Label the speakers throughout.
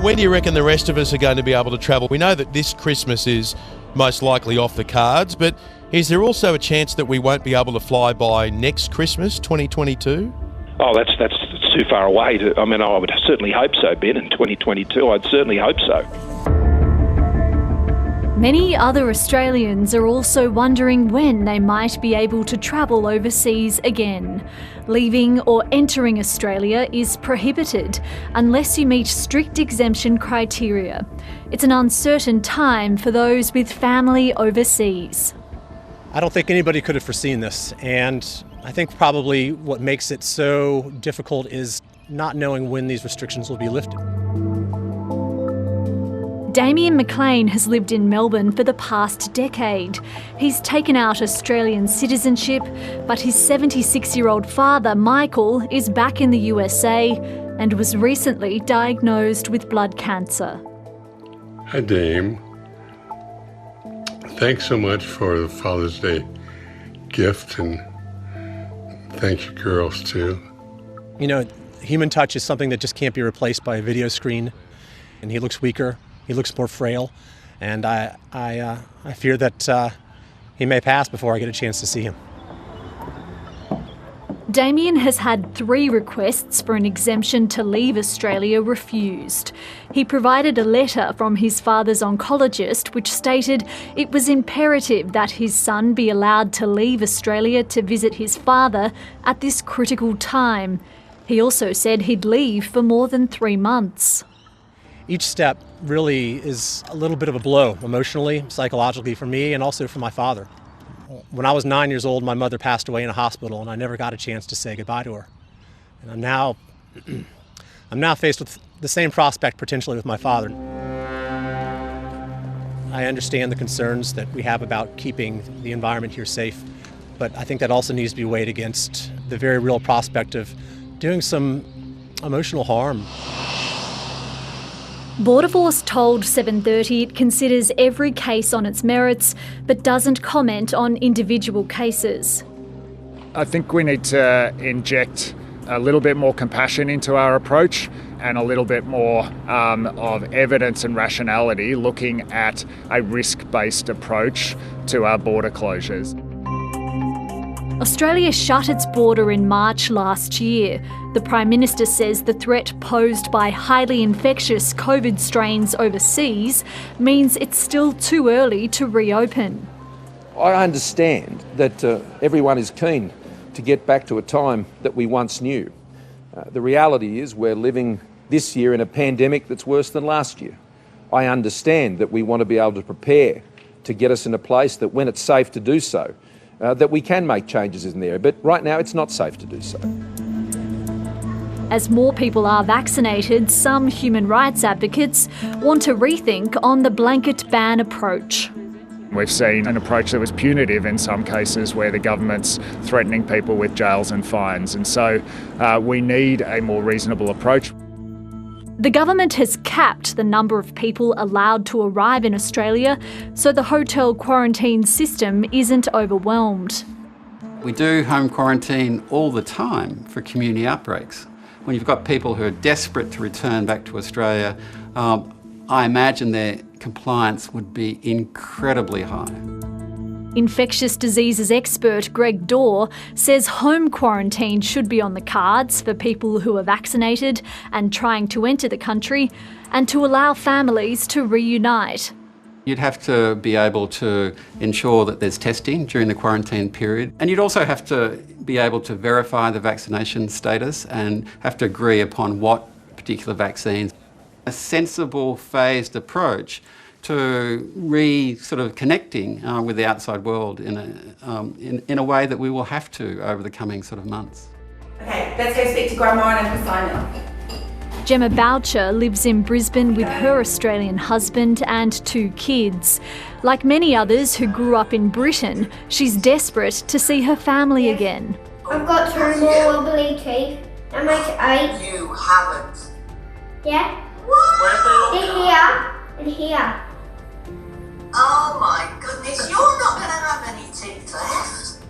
Speaker 1: When do you reckon the rest of us are going to be able to travel? We know that this Christmas is most likely off the cards, but is there also a chance that we won't be able to fly by next Christmas, 2022?
Speaker 2: Oh, that's too far away. I would certainly hope so, Ben, in 2022. I'd certainly hope so.
Speaker 3: Many other Australians are also wondering when they might be able to travel overseas again. Leaving or entering Australia is prohibited unless you meet strict exemption criteria. It's an uncertain time for those with family overseas.
Speaker 4: I don't think anybody could have foreseen this, and I think probably what makes it so difficult is not knowing when these restrictions will be lifted.
Speaker 3: Damien McLean has lived in Melbourne for the past decade. He's taken out Australian citizenship, but his 76-year-old father, Michael, is back in the USA and was recently diagnosed with blood cancer.
Speaker 5: Hi, Dame. Thanks so much for the Father's Day gift, and thank you, girls, too.
Speaker 4: You know, human touch is something that just can't be replaced by a video screen, and he looks weaker. He looks more frail, and I fear that he may pass before I get a chance to see him.
Speaker 3: Damien has had 3 requests for an exemption to leave Australia refused. He provided a letter from his father's oncologist which stated it was imperative that his son be allowed to leave Australia to visit his father at this critical time. He also said he'd leave for more than 3 months.
Speaker 4: Each step really is a little bit of a blow, emotionally, psychologically for me, and also for my father. When I was 9 years old, my mother passed away in a hospital, and I never got a chance to say goodbye to her. And I'm now faced with the same prospect potentially with my father. I understand the concerns that we have about keeping the environment here safe, but I think that also needs to be weighed against the very real prospect of doing some emotional harm.
Speaker 3: Border Force told 7:30 it considers every case on its merits, but doesn't comment on individual cases.
Speaker 6: I think we need to inject a little bit more compassion into our approach and a little bit more of evidence and rationality, looking at a risk-based approach to our border closures.
Speaker 3: Australia shut its border in March last year. The Prime Minister says the threat posed by highly infectious COVID strains overseas means it's still too early to reopen.
Speaker 2: I understand that everyone is keen to get back to a time that we once knew. The reality is we're living this year in a pandemic that's worse than last year. I understand that we want to be able to prepare to get us in a place that when it's safe to do so, that we can make changes in there. But right now it's not safe to do so.
Speaker 3: As more people are vaccinated, some human rights advocates want to rethink on the blanket ban approach.
Speaker 6: We've seen an approach that was punitive in some cases where the government's threatening people with jails and fines, and so we need a more reasonable approach.
Speaker 3: The government has capped the number of people allowed to arrive in Australia so the hotel quarantine system isn't overwhelmed.
Speaker 7: We do home quarantine all the time for community outbreaks. When you've got people who are desperate to return back to Australia, I imagine their compliance would be incredibly high.
Speaker 3: Infectious diseases expert Greg Dorr says home quarantine should be on the cards for people who are vaccinated and trying to enter the country, and to allow families to reunite.
Speaker 7: You'd have to be able to ensure that there's testing during the quarantine period, and you'd also have to be able to verify the vaccination status and have to agree upon what particular vaccines. A sensible phased approach to sort of connecting with the outside world in a way that we will have to over the coming sort of months.
Speaker 8: Okay, let's go speak to Grandma and Uncle Simon.
Speaker 3: Gemma Boucher lives in Brisbane with her Australian husband and 2 kids. Like many others who grew up in Britain, she's desperate to see her family again.
Speaker 9: I've got 2 more wobbly teeth. That makes 8.
Speaker 8: You haven't.
Speaker 9: Yeah?
Speaker 8: What?
Speaker 9: In here and here.
Speaker 8: Oh my goodness, you're not going to have any teeth left.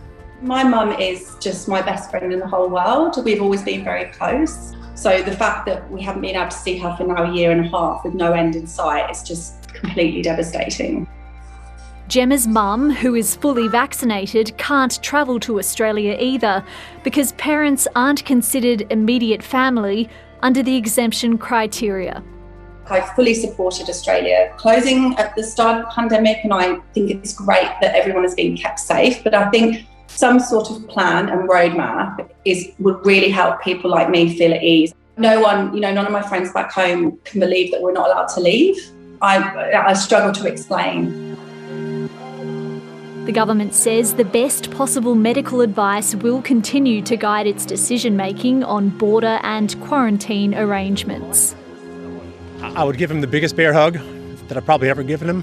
Speaker 10: My mum is just my best friend in the whole world. We've always been very close. So the fact that we haven't been able to see her for now a year and a half with no end in sight is just completely devastating.
Speaker 3: Gemma's mum, who is fully vaccinated, can't travel to Australia either because parents aren't considered immediate family under the exemption criteria.
Speaker 10: I fully supported Australia closing at the start of the pandemic, and I think it's great that everyone has been kept safe, but I think some sort of plan and roadmap would really help people like me feel at ease. No one, none of my friends back home can believe that we're not allowed to leave. I struggle to explain.
Speaker 3: The government says the best possible medical advice will continue to guide its decision-making on border and quarantine arrangements.
Speaker 4: I would give him the biggest bear hug that I've probably ever given him.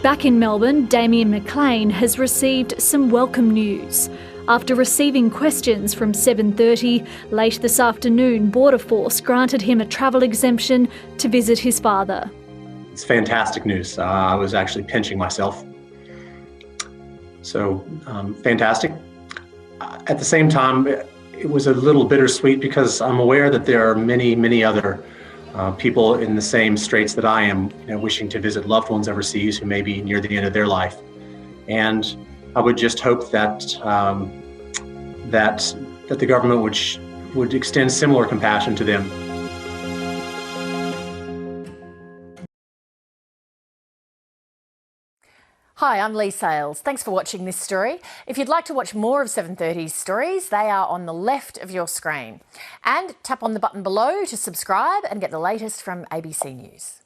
Speaker 3: Back in Melbourne, Damien McLean has received some welcome news. After receiving questions from 7:30, late this afternoon, Border Force granted him a travel exemption to visit his father.
Speaker 11: It's fantastic news. I was actually pinching myself. So, fantastic. At the same time, it was a little bittersweet because I'm aware that there are many, many other people in the same straits that I am, wishing to visit loved ones overseas who may be near the end of their life. And I would just hope that that the government would extend similar compassion to them.
Speaker 12: Hi, I'm Lee Sales. Thanks for watching this story. If you'd like to watch more of 7:30's stories, they are on the left of your screen. And tap on the button below to subscribe and get the latest from ABC News.